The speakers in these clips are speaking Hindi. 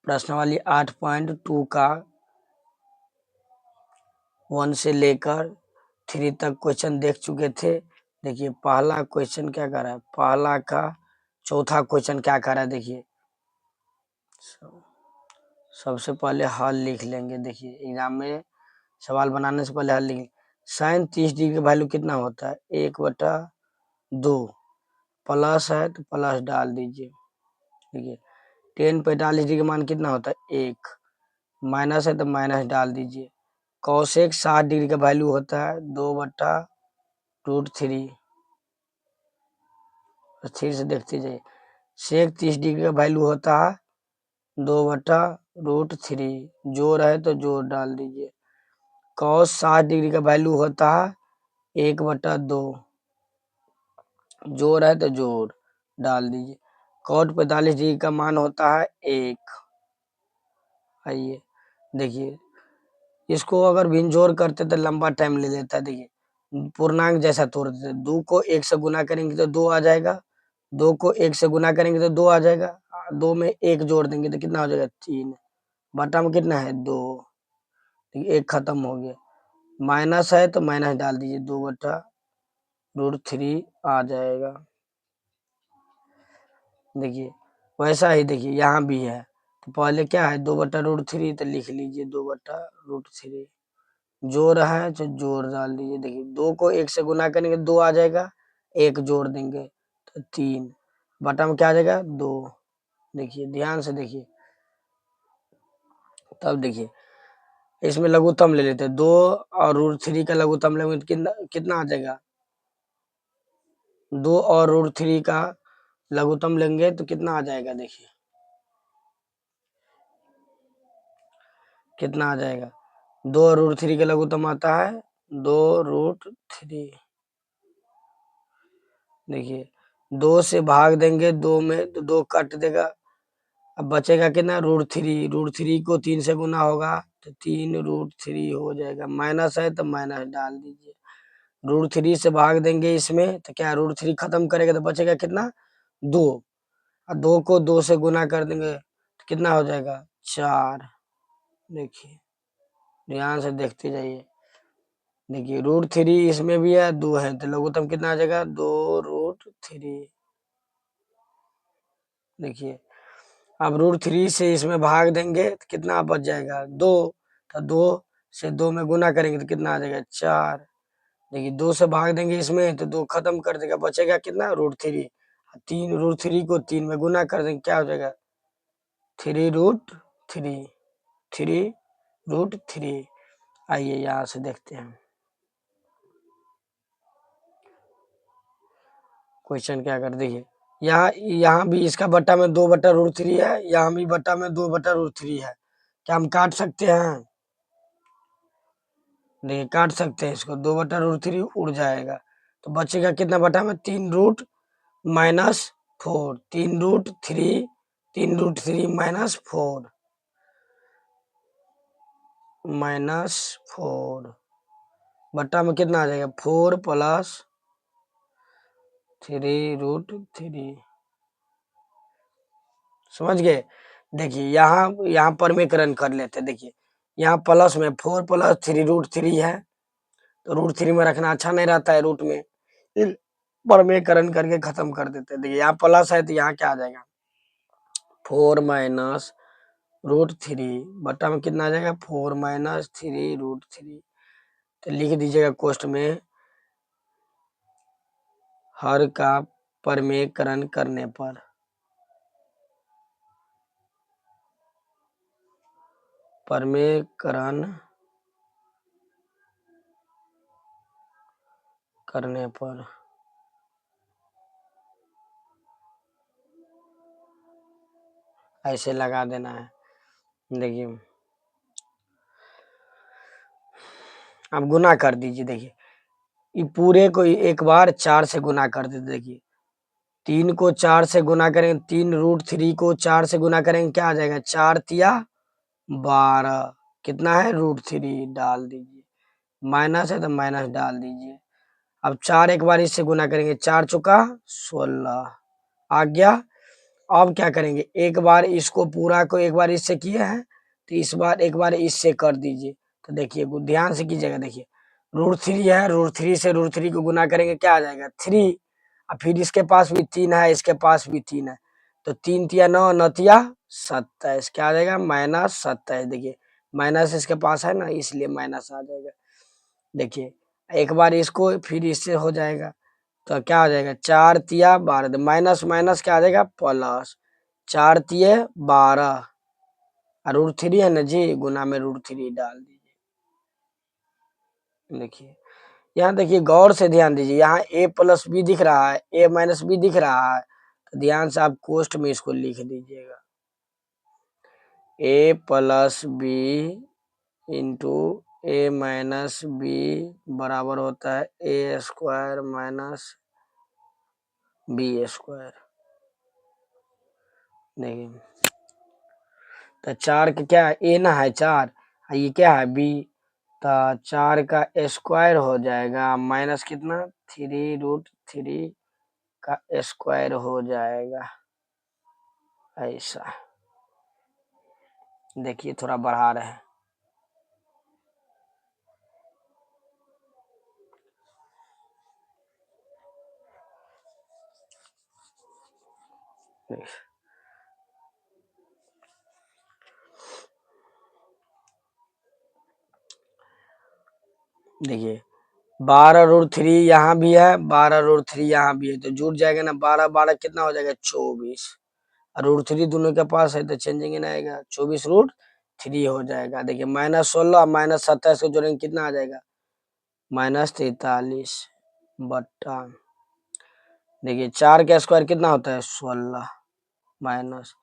प्रश्नावली 8.2 का 1 से लेकर 3 तक क्वेश्चन देख चुके थे। देखिए पहला क्वेश्चन क्या कर रहा है, पहला का चौथा क्वेश्चन क्या कर रहा है। देखिए सबसे पहले हल लिख लेंगे। देखिए एग्जाम में सवाल बनाने से पहले हल लिख। साइन 30 डिग्री का वैल्यू कितना होता है, 1/2। प्लस है तो प्लस डाल दीजिए। देखिए टेन 45 डिग्री का मान कितना होता है, 1। माइनस है तो माइनस डाल दीजिए। कॉसेक 60 डिग्री का वैल्यू होता है 2/√3। अच्छे से देखते जाइए। सेक 30 डिग्री का वैल्यू होता है 2/√3। जोड़ है तो जोड़ डाल दीजिए। कॉस 60 डिग्री का वैल्यू होता है 1/2। जोड़ है तो जोड़ डाल दीजिए। कॉट 45 डिग्री का मान होता है 1। आइए देखिए इसको अगर भिन्न करते तो लंबा टाइम ले लेता है। देखिए पूर्णांक जैसा तोड़ देते, 2 को 1 से गुना करेंगे तो 2 आ जाएगा, 2 को 1 से गुना करेंगे तो 2 आ जाएगा, 2 में 1 जोड़ देंगे तो कितना हो जाएगा, 3। बटा में कितना है, 2। एक खत्म हो गया। माइनस है तो माइनस डाल दीजिए, 2/√3 आ जाएगा। देखिए वैसा ही देखिए यहाँ भी है। तो पहले क्या है, 2/√3 तो लिख लीजिए 2/√3। जोड़ है तो जोड़ डाल दीजिए। देखिए 2 को 1 से गुना करेंगे 2 आ जाएगा, 1 जोड़ देंगे तो 3। बटा में क्या आ जाएगा, 2। देखिए ध्यान से देखिए। तब देखिए इसमें लघुत्तम ले लेते हैं, 2 और √3 का लघुत्तम लेंगे तो कितना कितना आ जाएगा, 2 और √3 का लघुत्तम लेंगे तो कितना आ जाएगा। देखिए कितना आ जाएगा, 2 और √3 का लघुत्तम आता है 2√3। देखिए 2 से भाग देंगे, 2 में तो 2 कट देगा, अब बचेगा कितना, √3। √3 को 3 से गुना होगा तो 3√3 हो जाएगा। माइनस है तो माइनस डाल दीजिए। √3 से भाग देंगे इसमें तो क्या, √3 खत्म करेगा तो बचेगा कितना, 2। और 2 को 2 से गुना कर देंगे तो कितना हो जाएगा, 4। देखिए ध्यान से देखते जाइए। देखिए √3 इसमें भी है, 2 है तो लघुत्तम कितना आ जाएगा, 2√3। देखिए अब √3 से इसमें भाग देंगे तो कितना बच जाएगा, 2। तो 2 से 2 में गुना करेंगे तो कितना आ जाएगा, 4। देखिए 2 से भाग देंगे इसमें तो 2 खत्म कर देगा, बचेगा कितना, √3। 3 √3 को 3 में गुना कर देंगे क्या हो जाएगा, 3√3। 3√3। आइए यहाँ से देखते हैं क्वेश्चन क्या कर। देखिए यहाँ यहाँ भी इसका बट्टा में 2/√3 है, यहाँ भी बट्टा में 2/√3 है। क्या हम काट सकते हैं, देखिए काट सकते हैं इसको, 2/√3 उड़ जाएगा तो बचेगा कितना, बटा में 3√-4। 3√3 -4 बट्टा में कितना आ जाएगा, 4 + 3√3। समझ गए। देखिए यहाँ परमीकरण कर लेते हैं। देखिए यहाँ प्लस में 4 + 3√3 है तो √3 में रखना अच्छा नहीं रहता है, रूट में परमीकरण करके खत्म कर देते हैं। देखिए यहाँ प्लस है तो यहाँ क्या आ जाएगा, 4 -√3 बटा में कितना आ जाएगा, 4 -3√3। तो लिख दीजिएगा कोष्ठ में, हर का परमीकरण करने पर परमीकरण करने पर ऐसे लगा देना है। देखिए अब गुना कर दीजिए। देखिए ये पूरे को एक बार 4 से गुना कर देते। देखिए 3 को 4 से गुना करेंगे, 3√3 को 4 से गुना करेंगे क्या आ जाएगा, 4 तिया 12। कितना है, √3 डाल दीजिए। माइनस है तो माइनस डाल दीजिए। अब 4 एक बार इससे गुना करेंगे, 4 चौका 16 आ गया। अब क्या करेंगे, एक बार इसको पूरा को एक बार इससे किए हैं तो इस बार एक बार इससे कर दीजिए। तो देखिए ध्यान से कीजिएगा, देखिए √3 है, √3 से √3 को गुना करेंगे क्या आ जाएगा 3, और फिर इसके पास भी 3 है, इसके पास भी 3 है, तो 3 तिया 9, 9 तिया 27, क्या आ जाएगा -27। देखिए माइनस इसके पास है ना, इसलिए माइनस आ जाएगा। देखिए एक बार इसको फिर इससे हो जाएगा, तो क्या हो जाएगा 4 तिया 12, माइनस माइनस क्या आ जाएगा प्लस, 4 तिये 12, और √3 है ना जी, गुना में √3 डाल दीजिए। देखिए यहाँ देखिए गौर से ध्यान दीजिए, यहाँ a प्लस बी दिख रहा है, a माइनस बी दिख रहा है, तो ध्यान से आप कोष्ठ में इसको लिख दीजिएगा, a plus B into a minus B बराबर होता है a square minus B square. देखिए तो 4 का क्या है, a ना है 4, ये क्या है b, तो 4 का स्क्वायर हो जाएगा माइनस कितना 3√3 का स्क्वायर हो जाएगा, ऐसा। देखिए थोड़ा बढ़ा रहे हैं, देखिए 12√3 यहाँ भी है, 12√3 यहाँ भी है, तो जुड़ जाएगा ना, 12 12 कितना हो जाएगा 24, और √3 दोनों के पास है तो चेंजिंग ना आएगा, 24√3 हो जाएगा। देखिए -16 -27 को जोड़ेंगे कितना आ जाएगा -43 बट्टा, देखिए 4 का स्क्वायर कितना होता है 16, माइनस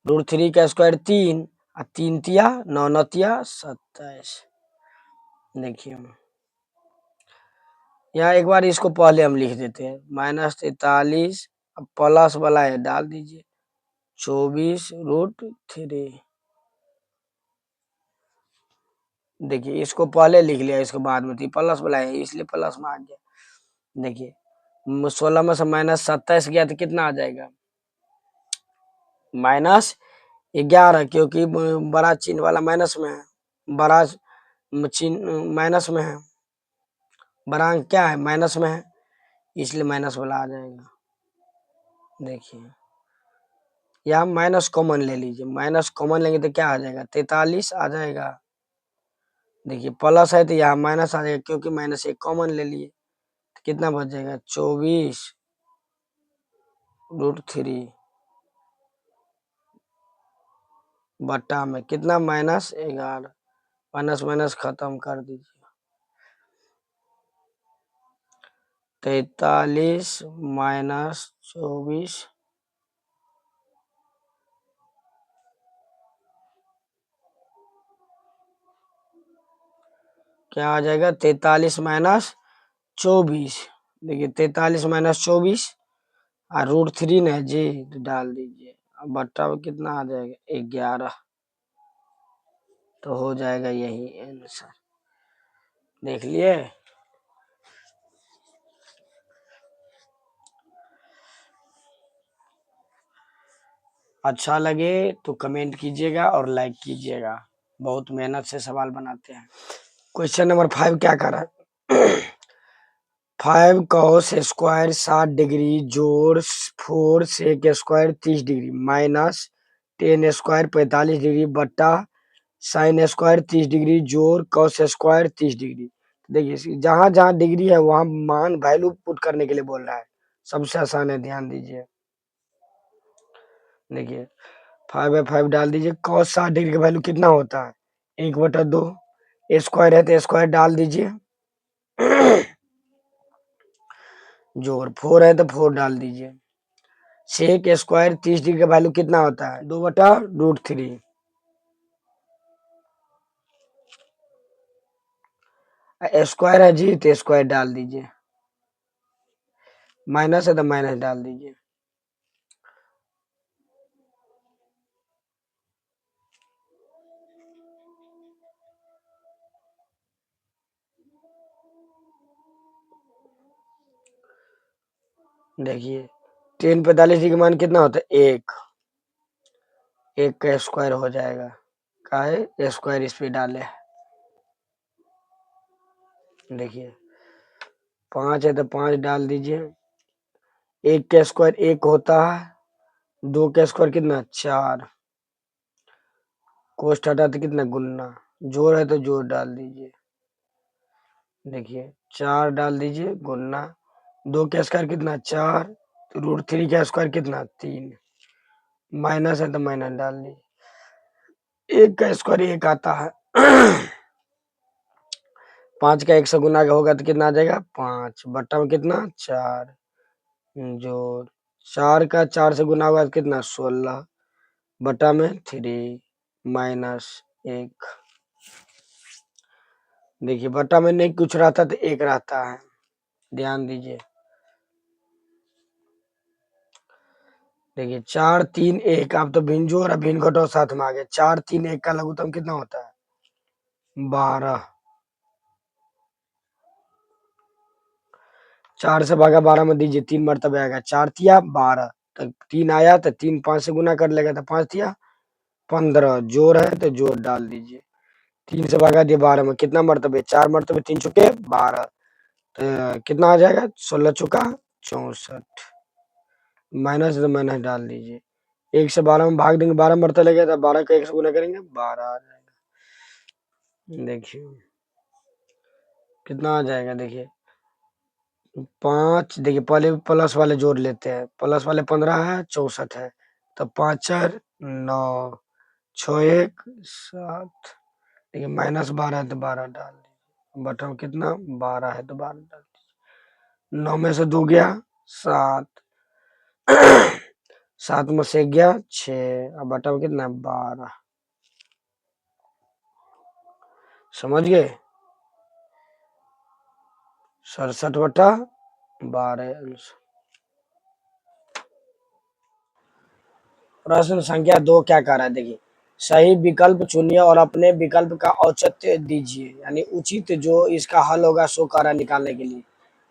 √3 का स्क्वायर 3, और 3 तिया 9 9 तिया 27। देखिए यहाँ एक बार इसको पहले हम लिख देते हैं, -43, अब प्लस वाला है डाल दीजिए 24√3। देखिए इसको पहले लिख लिया, इसको बाद में, थी प्लस वाला है इसलिए प्लस में आ गया। देखिए 16 में से -27 गया तो कितना आ जाएगा -11, क्योंकि बड़ा चिन्ह वाला माइनस में है, बड़ा चिन्ह माइनस में है, बड़ा अंक क्या है माइनस में है, इसलिए माइनस वाला आ जाएगा। देखिए यहाँ माइनस कॉमन ले लीजिए, माइनस कॉमन लेंगे तो क्या आ जाएगा 43 आ जाएगा। देखिए प्लस है तो यहाँ माइनस आ जाएगा, क्योंकि माइनस एक कॉमन ले लिए, तो कितना बच जाएगा 24√3 बट्टा में कितना -11, माइनस माइनस खत्म कर दीजिए, 43 - 24 क्या आ जाएगा 43 - 24। देखिए 43 - 24 और √3 ने जी तो डाल दीजिए, अब बट्टा में कितना आ जाएगा 11, तो हो जाएगा यही आंसर। देख लिए। अच्छा लगे तो कमेंट कीजिएगा और लाइक कीजिएगा, बहुत मेहनत से सवाल बनाते हैं। क्वेश्चन नंबर 5 क्या कर रहा है 5 cos स्क्वायर 60 डिग्री जोड़ 4 sec square 30 degree minus 10 square 45 degree बट्टा साइन स्क्वायर 30 डिग्री जोड़ cos स्क्वायर 30 डिग्री। देखिए जहां जहां डिग्री है वहां मान वैल्यू पुट करने के लिए बोल रहा है, सबसे आसान है, ध्यान दीजिए। देखिए 5/5 डाल दीजिए, cos 60 डिग्री का वैल्यू कितना होता है 1/2, स्क्वायर है तो स्क्वायर डाल दीजिए जोड़ 4 है तो 4 डाल दीजिए, सेक स्क्वायर 30 डिग्री का वैल्यू कितना होता है 2/√3, स्क्वायर है जी तो स्क्वायर डाल दीजिए, माइनस है तो माइनस डाल दीजिए। देखिए टेन 45 का मान कितना होता है? एक का स्क्वायर हो जाएगा। का है स्क्वायर इस पे डाले। देखिए 5 है तो 5 डाल दीजिए। एक का स्क्वायर 1 होता है। 2 का स्क्वायर कितना? 4। कोष्ट हटा तो कितना? गुन्ना। जोड़ है तो जोड़ डाल दीजिए। देखिए 4 डाल दीजिए गुन्ना। 2 का स्क्वायर कितना? 4। तो √3 का स्क्वायर कितना? 3। माइनस है तो माइनस डाल दीजिए। 1 का स्क्वायर 1 आता है। 5 का 1 से गुना होगा तो कितना आ जाएगा? 5 बट्टा में कितना? 4 जोड़ 4 का 4 से गुना होगा तो कितना? 16 बटा में 3 माइनस 1। देखिए बटा में नहीं कुछ रहता तो 1 रहता है, ध्यान दीजिए। देखिए 4 3 1 आप तो भिन्न जोड़ और भिन्न घटाओ साथ में आ गए। 4 3 1 का लघुत्तम कितना होता है? 12। 4 से भागा 12 में दीजिए 3 मरतबे आएगा। 4 तिया 12 तो 3 आया तो 3 5 से गुना कर लेगा तो 5 तिया 15। जोड़ है तो जोड़ डाल दीजिए। 3 से भागा दिए 12 में कितना मरतबे? 4 मरतबे 3 चुके 12 तो कितना आ जाएगा? 16 चुका 64 माइनस तो माइनस डाल दीजिए। 1 से 12 में भाग देंगे 12 मरतबे लगेगा तो 12 का 1 से गुना करेंगे 12 आ जाएगा। देखिए कितना आ जाएगा? देखिए 5 देखिए पहले प्लस वाले जोड़ लेते हैं। प्लस वाले 15 है 64 है तो 5 4 9 6 1 7। देखिए माइनस 12 है तो 12 डाल दीजिए। बटा में कितना? 12 है तो 12 डाल दीजिए। 9 में से 2 गया 7। 7 में से 1 गया 6 अब बटा में कितना? 12। समझ गए? 67 बटा 12 आंसर। प्रश्न संख्या 2 क्या कह रहा है? देखिए सही विकल्प चुनिए और अपने विकल्प का औचित्य दीजिए, यानी उचित जो इसका हल होगा सो कह रहा है निकालने के लिए।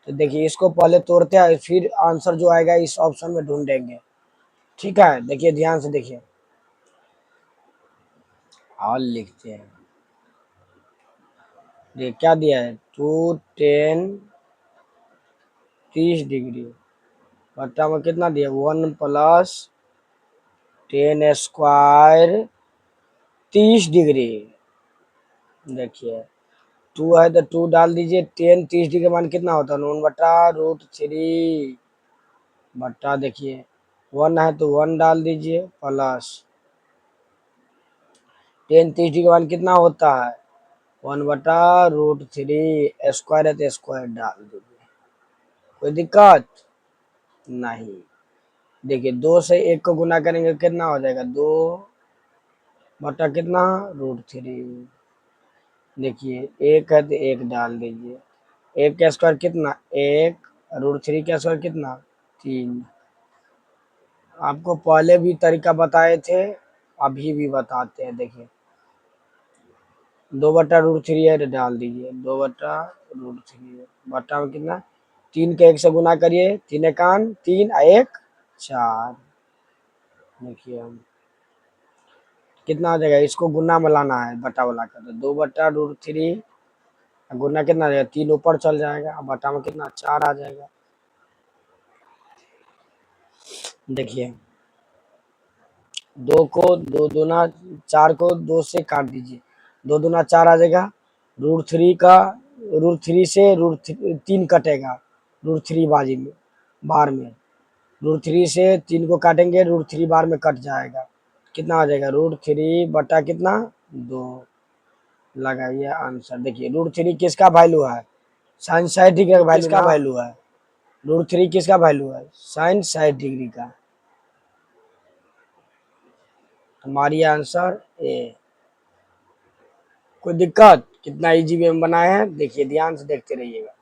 तो देखिए इसको पहले तोड़ते हैं फिर आंसर जो आएगा इस ऑप्शन में ढूंढेंगे। ठीक है देखिए ध्यान से देखिए। हल लिखते हैं। ये क्या दिया है? 2 10 30 डिग्री बट्टा में कितना दिया? 1 प्लस 10 स्क्वायर 30 डिग्री। देखिए 2 है तो 2 डाल दीजिए। 10 30 डिग्री का मान कितना होता है? 1 बटा √3 बट्टा देखिए 1 है तो 1 डाल दीजिए प्लस 10 30 डिग्री का मान कितना होता है? 1 बटा √3 स्क्वायर है तो स्क्वायर डाल दीजिए। कोई दिक्कत नहीं। देखिए 2 से 1 को गुना करेंगे कितना हो जाएगा? 2 बटा कितना? √3। देखिए 1 है तो 1 डाल दीजिए। 1 का स्क्वायर कितना? 1 √3 का स्क्वायर कितना? 3। आपको पहले भी तरीका बताए थे अभी भी बताते हैं। देखिए 2 बटा √3 है तो डाल दीजिए। 2 बटा √3 बटा में कितना? 3 के 1 से गुना करिए। 3 एकान 3 1 4। देखिए हम कितना आ जाएगा? इसको गुना में लाना है बटा वाला का तो 2 बटा √3 गुना कितना आ जाएगा? 3 ऊपर चल जाएगा बटा में कितना? 4 आ जाएगा। देखिए 2 को 2 दूना 4 को 2 से काट दीजिए। 2 दूना 4 आ जाएगा। √3 का √3 से √3 कटेगा। √3 बाजी में बार में √3 से 3 को काटेंगे √3 बार में कट जाएगा। कितना आ जाएगा? √3 बटा कितना? 2। लगाइए आंसर। देखिए √3 किसका वैल्यू है? साइन 60 डिग्री का वैल्यू किसका वैल्यू है? √3 किसका वैल्यू है? साइन 60 डिग्री का। हमारी आंसर ए। कोई दिक्कत? कितना इजी वे में बनाए हैं देखिए ध्यान से देखते रहिएगा।